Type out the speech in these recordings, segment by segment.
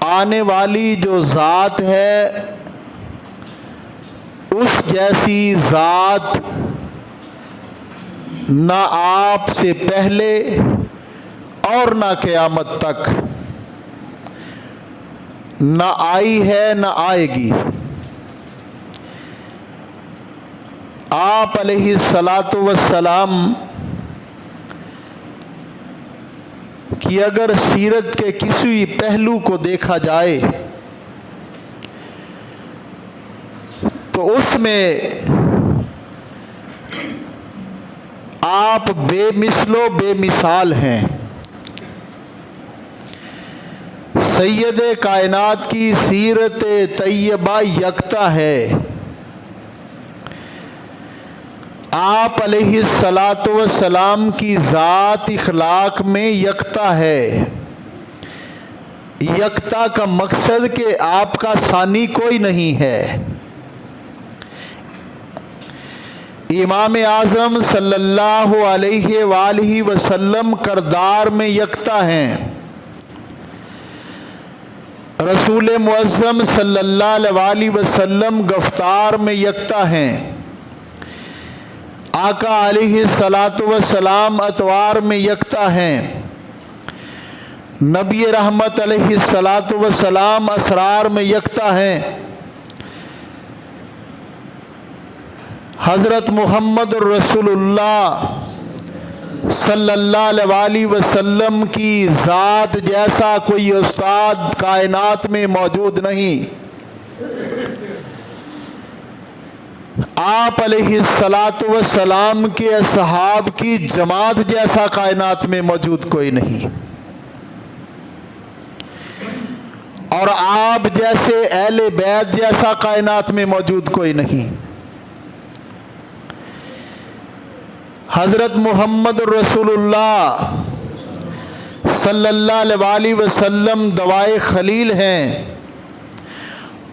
آنے والی جو ذات ہے اس جیسی ذات نہ آپ سے پہلے اور نہ قیامت تک نہ آئی ہے نہ آئے گی۔ آپ علیہ الصلاۃ والسلام کی اگر سیرت کے کسی پہلو کو دیکھا جائے تو اس میں آپ بے مثل و بے مثال ہیں۔ سید کائنات کی سیرت طیبہ یکتا ہے۔ آپ علیہ الصلاۃ والسلام کی ذات اخلاق میں یکتا ہے۔ یکتا کا مقصد کہ آپ کا ثانی کوئی نہیں ہے۔ امام اعظم صلی اللہ علیہ وآلہ وسلم کردار میں یکتا ہیں۔ رسول معظم صلی اللہ علیہ وآلہ وسلم گفتار میں یکتا ہیں۔ آقا علیہ الصلاۃ والسلام اطوار میں یکتا ہیں۔ نبی رحمت علیہ الصلاۃ والسلام اسرار میں یکتا ہیں۔ حضرت محمد رسول اللہ صلی اللہ علیہ وآلہ وسلم کی ذات جیسا کوئی استاد کائنات میں موجود نہیں۔ آپ علیہ الصلاۃ والسلام کے اصحاب کی جماعت جیسا کائنات میں موجود کوئی نہیں، اور آپ جیسے اہل بیت جیسا کائنات میں موجود کوئی نہیں۔ حضرت محمد رسول اللہ صلی اللہ علیہ وآلہ وسلم دوائے خلیل ہیں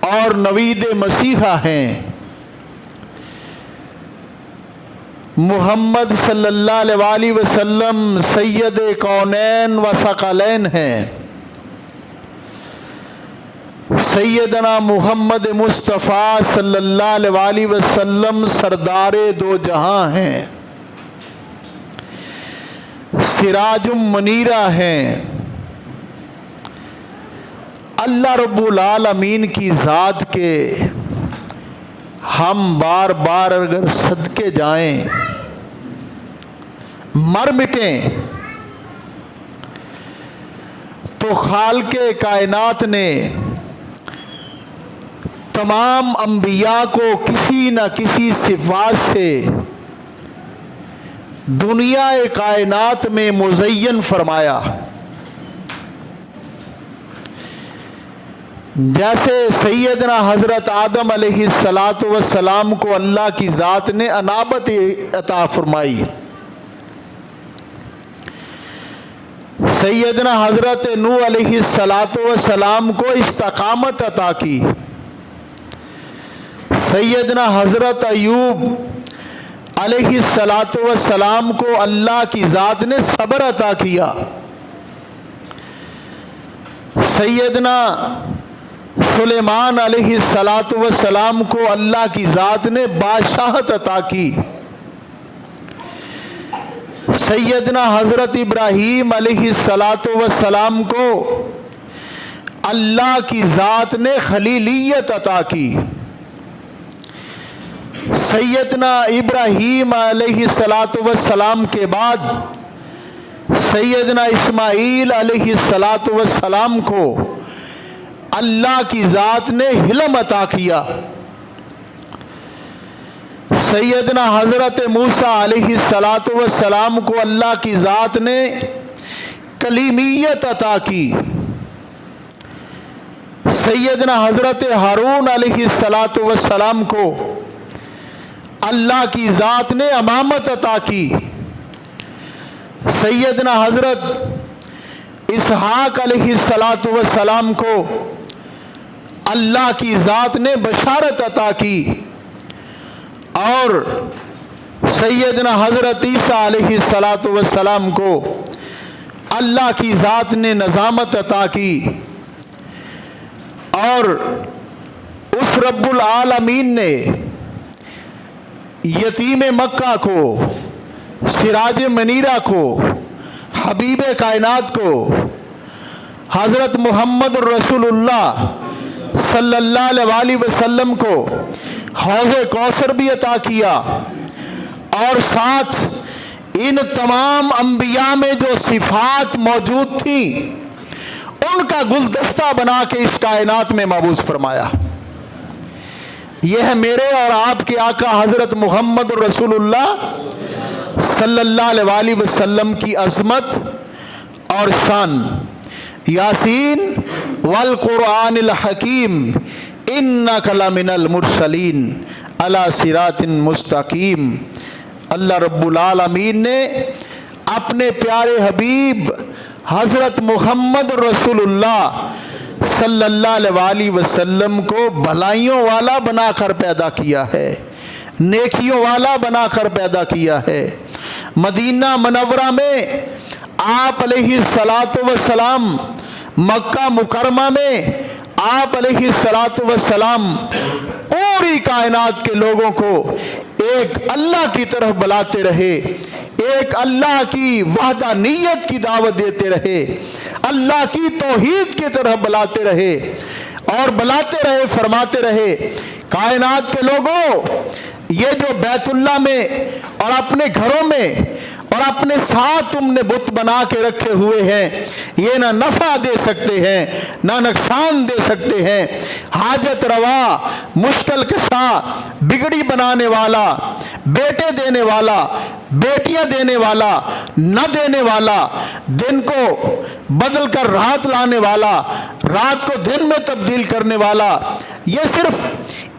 اور نوید مسیحا ہیں۔ محمد صلی اللہ علیہ وآلہ وسلم سید کونین و ثقلین ہیں۔ سیدنا محمد مصطفیٰ صلی اللہ علیہ وآلہ وسلم سردار دو جہاں ہیں، سراج منیرہ ہیں۔ اللہ رب العالمین کی ذات کے ہم بار بار اگر صدقے جائیں، مر مٹیں، تو خالق کائنات نے تمام انبیاء کو کسی نہ کسی صفات سے دنیا کائنات میں مزین فرمایا۔ جیسے سیدنا حضرت آدم علیہ الصلاۃ والسلام کو اللہ کی ذات نے انابت عطا فرمائی، سیدنا حضرت نوح علیہ الصلاۃ والسلام کو استقامت عطا کی، سیدنا حضرت ایوب علیہ الصلاۃ والسلام کو اللہ کی ذات نے صبر عطا کیا، سیدنا سلیمان علیہ الصلاۃ والسلام کو اللہ کی ذات نے بادشاہت عطا کی، سیدنا حضرت ابراہیم علیہ الصلاۃ والسلام کو اللہ کی ذات نے خلیلیت عطا کی، سیدنا ابراہیم علیہ الصلاۃ والسلام کے بعد سیدنا اسماعیل علیہ الصلاۃ والسلام کو اللہ کی ذات نے حلم عطا کیا، سیدنا حضرت موسیٰ علیہ الصلاۃ والسلام کو اللہ کی ذات نے کلیمیت عطا کی، سیدنا حضرت ہارون علیہ الصلاۃ والسلام کو اللہ کی ذات نے امامت عطا کی، سیدنا حضرت اسحاق علیہ الصلاۃ والسلام کو اللہ کی ذات نے بشارت عطا کی، اور سیدنا حضرت عیسیٰ علیہ الصلاۃ والسلام کو اللہ کی ذات نے نظامت عطا کی۔ اور اس رب العالمین نے یتیم مکہ کو، سراج منیرہ کو، حبیب کائنات کو، حضرت محمد رسول اللہ صلی اللہ علیہ وسلم کو حوض کوثر بھی عطا کیا، اور ساتھ ان تمام انبیاء میں جو صفات موجود تھیں ان کا گلدستہ بنا کے اس کائنات میں مبعوث فرمایا۔ یہ ہے میرے اور آپ کے آقا حضرت محمد رسول اللہ صلی اللہ علیہ وسلم کی عظمت اور شان۔ یاسین والقرآن الحکیم انک لمن المرسلین علی صراط مستقیم۔ اللہ رب العالمین نے اپنے پیارے حبیب حضرت محمد رسول اللہ صلی اللہ علیہ وسلم کو بھلائیوں والا بنا کر پیدا کیا ہے، نیکیوں والا بنا کر پیدا کیا ہے۔ مدینہ منورہ میں آپ علیہ الصلاۃ والسلام، مکہ مکرمہ میں آپ علیہ الصلاۃ والسلام پوری کائنات کے لوگوں کو ایک اللہ کی طرف بلاتے رہے، ایک اللہ کی وحدانیت کی دعوت دیتے رہے، اللہ کی توحید کی طرف بلاتے رہے اور بلاتے رہے، فرماتے رہے کائنات کے لوگوں، یہ جو بیت اللہ میں اور اپنے گھروں میں اور اپنے ساتھ تم نے بت بنا کے رکھے ہوئے ہیں، یہ نہ نفع دے سکتے ہیں نہ نقصان دے سکتے ہیں۔ حاجت روا، مشکل کشا، بگڑی بنانے والا، بیٹے دینے والا، بیٹیاں دینے والا، نہ دینے والا، دن کو بدل کر رات لانے والا، رات کو دن میں تبدیل کرنے والا، یہ صرف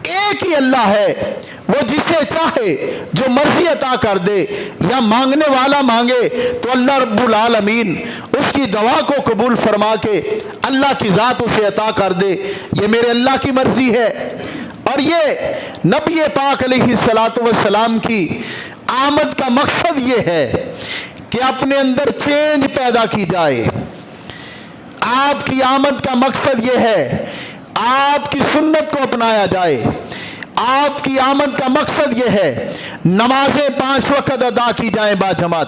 ایک ہی اللہ ہے۔ وہ جسے چاہے جو مرضی عطا کر دے، یا مانگنے والا مانگے تو اللہ رب العالمین اس کی دعا کو قبول فرما کے اللہ کی ذات اسے عطا کر دے۔ یہ میرے اللہ کی مرضی ہے۔ اور یہ نبی پاک علیہ الصلاۃ والسلام کی آمد کا مقصد یہ ہے کہ اپنے اندر چینج پیدا کی جائے۔ آپ کی آمد کا مقصد یہ ہے آپ کی سنت کو اپنایا جائے۔ آپ کی آمد کا مقصد یہ ہے نمازیں 5 وقت ادا کی جائیں باجماعت۔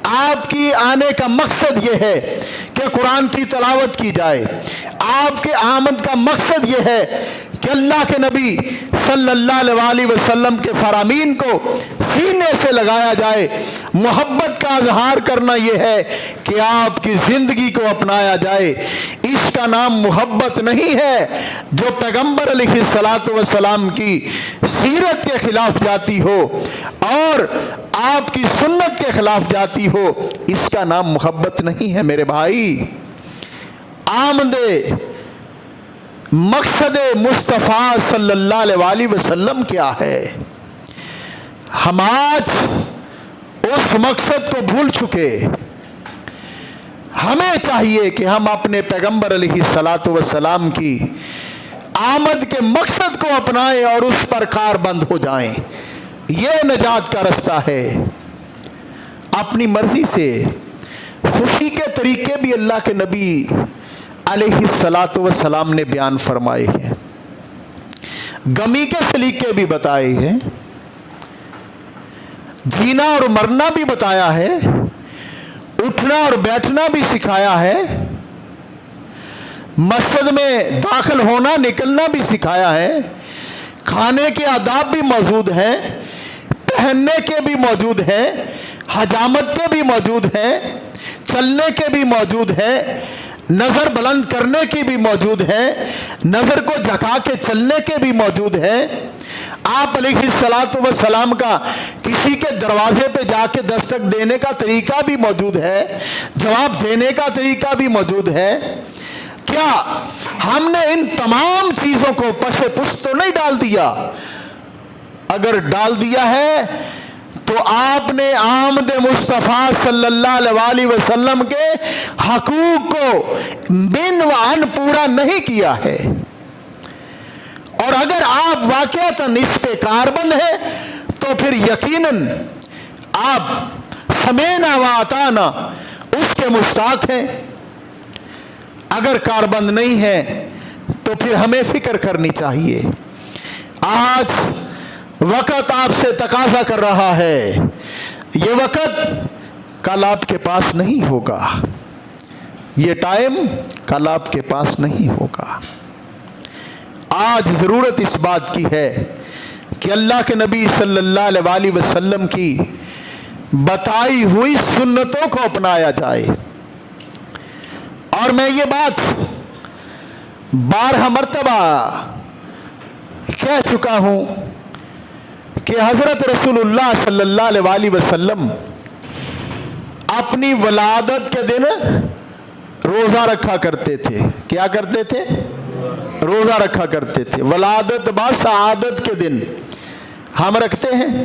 آپ کی آنے کا مقصد یہ ہے کہ قرآن کی تلاوت کی جائے۔ آپ کے آمد کا مقصد یہ ہے کہ اللہ کے نبی صلی اللہ علیہ وسلم کے فرامین کو سینے سے لگایا جائے۔ محبت کا اظہار کرنا یہ ہے کہ آپ کی زندگی کو اپنایا جائے۔ اس کا نام محبت نہیں ہے جو پیغمبر علیہ الصلاۃ والسلام کی سیرت کے خلاف جاتی ہو اور آپ کی سنت کے خلاف جاتی ہو، اس کا نام محبت نہیں ہے میرے بھائی۔ آمد مقصد مصطفیٰ صلی اللہ علیہ وسلم کیا ہے؟ ہم آج اس مقصد کو بھول چکے۔ ہمیں چاہیے کہ ہم اپنے پیغمبر علیہ الصلاۃ والسلام کی آمد کے مقصد کو اپنائیں اور اس پر کار بند ہو جائیں۔ یہ نجات کا رستہ ہے۔ اپنی مرضی سے خوشی کے طریقے بھی اللہ کے نبی علیہ الصلاۃ والسلام نے بیان فرمائے ہیں، غمی کے سلیقے بھی بتائے ہیں، جینا اور مرنا بھی بتایا ہے، اٹھنا اور بیٹھنا بھی سکھایا ہے، مسجد میں داخل ہونا نکلنا بھی سکھایا ہے، کھانے کے آداب بھی موجود ہیں، پہننے کے بھی موجود ہیں، حجامت کے بھی موجود ہیں، چلنے کے بھی موجود ہیں، نظر بلند کرنے کی بھی موجود ہیں، نظر کو جھکا کے چلنے کے بھی موجود ہیں۔ آپ علیہ الصلاۃ والسلام کا کسی کے دروازے پہ جا کے دستک دینے کا طریقہ بھی موجود ہے، جواب دینے کا طریقہ بھی موجود ہے۔ کیا ہم نے ان تمام چیزوں کو پس پشت تو نہیں ڈال دیا؟ اگر ڈال دیا ہے تو آپ نے آمد مصطفیٰ صلی اللہ علیہ وسلم کے حقوق کو بن و ان پورا نہیں کیا ہے۔ اور اگر آپ واقعتاً اس پہ کاربند ہیں تو پھر یقیناً آپ سمینا و اطعنا اس کے مستحق ہیں۔ اگر کاربند نہیں ہے تو پھر ہمیں فکر کرنی چاہیے. آج وقت آپ سے تقاضا کر رہا ہے. یہ وقت کل آپ کے پاس نہیں ہوگا. یہ ٹائم کل آپ کے پاس نہیں ہوگا. آج ضرورت اس بات کی ہے کہ اللہ کے نبی صلی اللہ علیہ وسلم کی بتائی ہوئی سنتوں کو اپنایا جائے. اور میں یہ بات 12 مرتبہ کہہ چکا ہوں کہ حضرت رسول اللہ صلی اللہ علیہ وسلم اپنی ولادت کے دن روزہ رکھا کرتے تھے. کیا کرتے تھے؟ روزہ رکھا کرتے تھے. ولادت با سعادت کے دن ہم رکھتے ہیں؟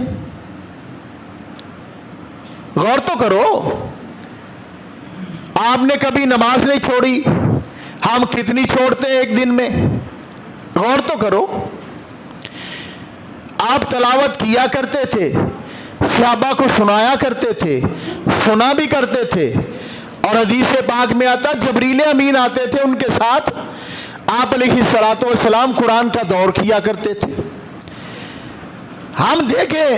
غور تو کرو. آپ نے کبھی نماز نہیں چھوڑی. ہم کتنی چھوڑتے ہیں ایک دن میں؟ غور تو کرو. آپ تلاوت کیا کرتے تھے, صحابہ کو سنایا کرتے تھے, سنا بھی کرتے تھے. اور حدیث پاک میں آتا جبریل امین آتے تھے, ان کے ساتھ آپ علیہ الصلوۃ والسلام قرآن کا دور کیا کرتے تھے. ہم دیکھیں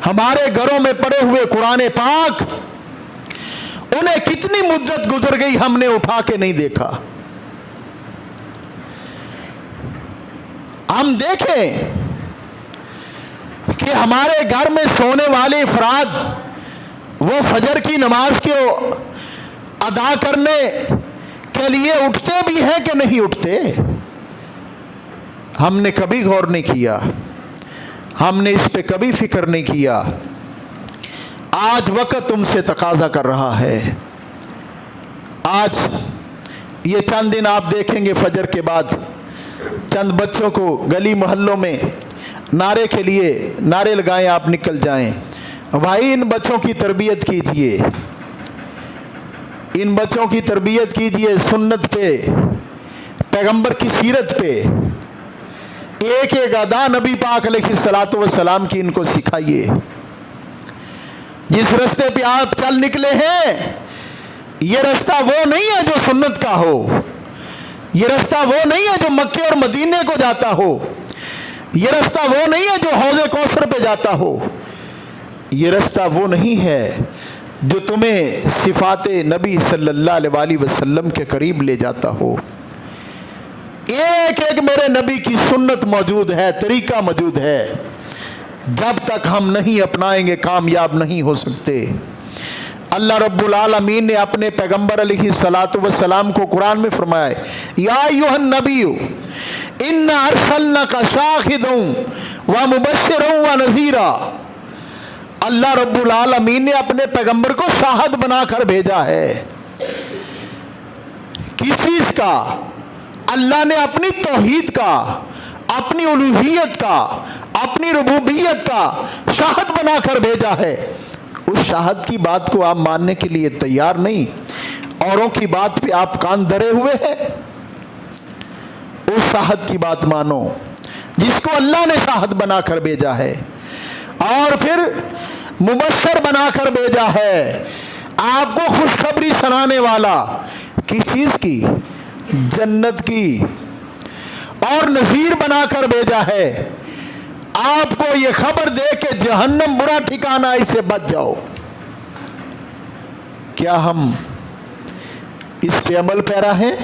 ہمارے گھروں میں پڑے ہوئے قرآن پاک, انہیں کتنی مدت گزر گئی ہم نے اٹھا کے نہیں دیکھا. ہم دیکھیں کہ ہمارے گھر میں سونے والے افراد وہ فجر کی نماز کو ادا کرنے کے لیے اٹھتے بھی ہیں کہ نہیں اٹھتے؟ ہم نے کبھی غور نہیں کیا. ہم نے اس پہ کبھی فکر نہیں کیا. آج وقت تم سے تقاضا کر رہا ہے. آج یہ چند دن آپ دیکھیں گے فجر کے بعد چند بچوں کو گلی محلوں میں نعرے کے لیے نعرے لگائیں, آپ نکل جائیں. بھائی ان بچوں کی تربیت کیجئے, ان بچوں کی تربیت کیجئے سنت پہ, پیغمبر کی سیرت پہ. ایک ایک ادا نبی پاک علیہ الصلوۃ والسلام کی ان کو سکھائیے. جس رستے پہ آپ چل نکلے ہیں یہ رستہ وہ نہیں ہے جو سنت کا ہو. یہ رستہ وہ نہیں ہے جو مکے اور مدینے کو جاتا ہو. یہ رستہ وہ نہیں ہے جو حوض کوثر پہ جاتا ہو. یہ رستہ وہ نہیں ہے جو تمہیں صفات نبی صلی اللہ علیہ وسلم کے قریب لے جاتا ہو. ایک ایک میرے نبی کی سنت موجود ہے, طریقہ موجود ہے. جب تک ہم نہیں اپنائیں گے کامیاب نہیں ہو سکتے. اللہ رب العالمین نے اپنے پیغمبر علیہ الصلوۃ والسلام کو قرآن میں فرمایا یا ایھا النبی انا ارسلناک شاہدا ومبشرا ونذیرا. اللہ رب العالمین نے اپنے پیغمبر کو شاہد بنا کر بھیجا ہے. کس چیز کا؟ اللہ نے اپنی توحید کا, اپنی الوہیت کا, اپنی ربوبیت کا شاہد بنا کر بھیجا ہے. اس شاہد کی بات کو آپ ماننے کے لیے تیار نہیں, اوروں کی بات پہ آپ کان دھرے ہوئے ہیں. اس شاہد کی بات مانو جس کو اللہ نے شاہد بنا کر بھیجا ہے, اور پھر مبشر بنا کر بھیجا ہے, آپ کو خوشخبری سنانے والا. کس چیز کی؟ جنت کی. اور نذیر بنا کر بھیجا ہے, آپ کو یہ خبر دے کہ جہنم برا ٹھکانہ, اسے بچ جاؤ. کیا ہم اس پہ عمل پیرا ہیں؟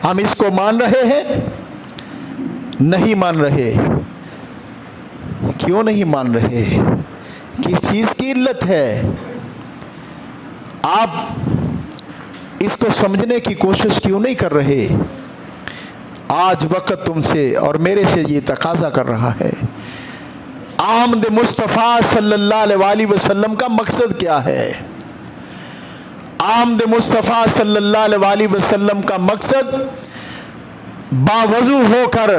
ہم اس کو مان رہے ہیں؟ نہیں مان رہے. کیوں نہیں مان رہے؟ کس چیز کی علت ہے؟ آپ اس کو سمجھنے کی کوشش کیوں نہیں کر رہے؟ آج وقت تم سے اور میرے سے یہ تقاضا کر رہا ہے. آمد مصطفیٰ صلی اللہ علیہ وسلم کا مقصد کیا ہے؟ آمد مصطفیٰ صلی اللہ علیہ وسلم کا مقصد باوضو ہو کر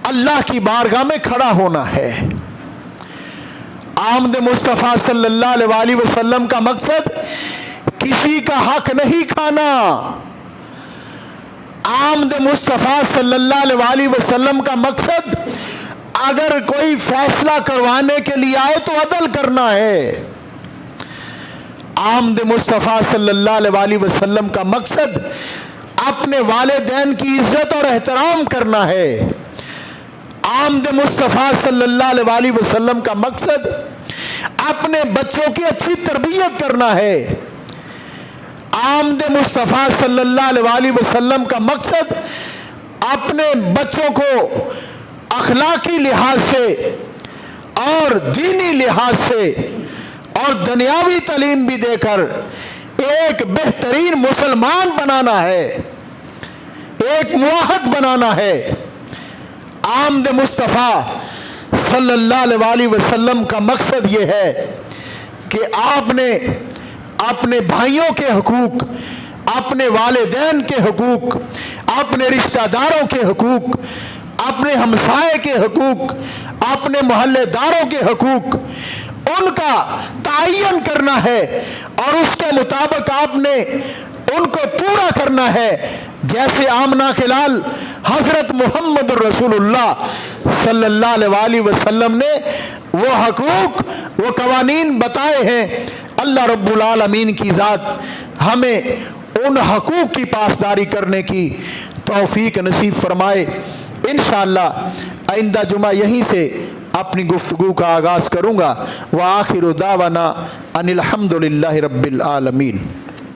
اللہ کی بارگاہ میں کھڑا ہونا ہے. آمد مصطفیٰ صلی اللہ علیہ وسلم کا مقصد کسی کا حق نہیں کھانا. آمد مصطفیٰ صلی اللہ علیہ وسلم کا مقصد اگر کوئی فیصلہ کروانے کے لیے آئے تو عدل کرنا ہے. آمد مصطفیٰ صلی اللہ علیہ وسلم کا مقصد اپنے والدین کی عزت اور احترام کرنا ہے۔ آمد مصطفیٰ صلی اللہ علیہ وسلم کا مقصد اپنے بچوں کی اچھی تربیت کرنا ہے۔ آمد مصطفیٰ صلی اللہ علیہ وسلم کا مقصد اپنے بچوں کو اخلاقی لحاظ سے اور دینی لحاظ سے اور دنیاوی تعلیم بھی دے کر ایک بہترین مسلمان بنانا ہے، ایک موحد بنانا ہے۔ آمد مصطفیٰ صلی اللہ علیہ وسلم کا مقصد یہ ہے کہ آپ نے اپنے بھائیوں کے حقوق، اپنے والدین کے حقوق، اپنے رشتہ داروں کے حقوق، اپنے ہمسائے کے حقوق، اپنے محلے داروں کے حقوق، ان کا تعین کرنا ہے اور اس کے مطابق آپ نے ان کو پورا کرنا ہے، جیسے آمنہ کے لال حضرت محمد رسول اللہ صلی اللہ علیہ وسلم نے وہ حقوق، وہ قوانین بتائے ہیں۔ اللہ رب العالمین کی ذات ہمیں ان حقوق کی پاسداری کرنے کی توفیق نصیب فرمائے۔ انشاءاللہ آئندہ جمعہ یہیں سے اپنی گفتگو کا آغاز کروں گا۔ وآخر دعوانا ان الحمد للہ رب العالمین۔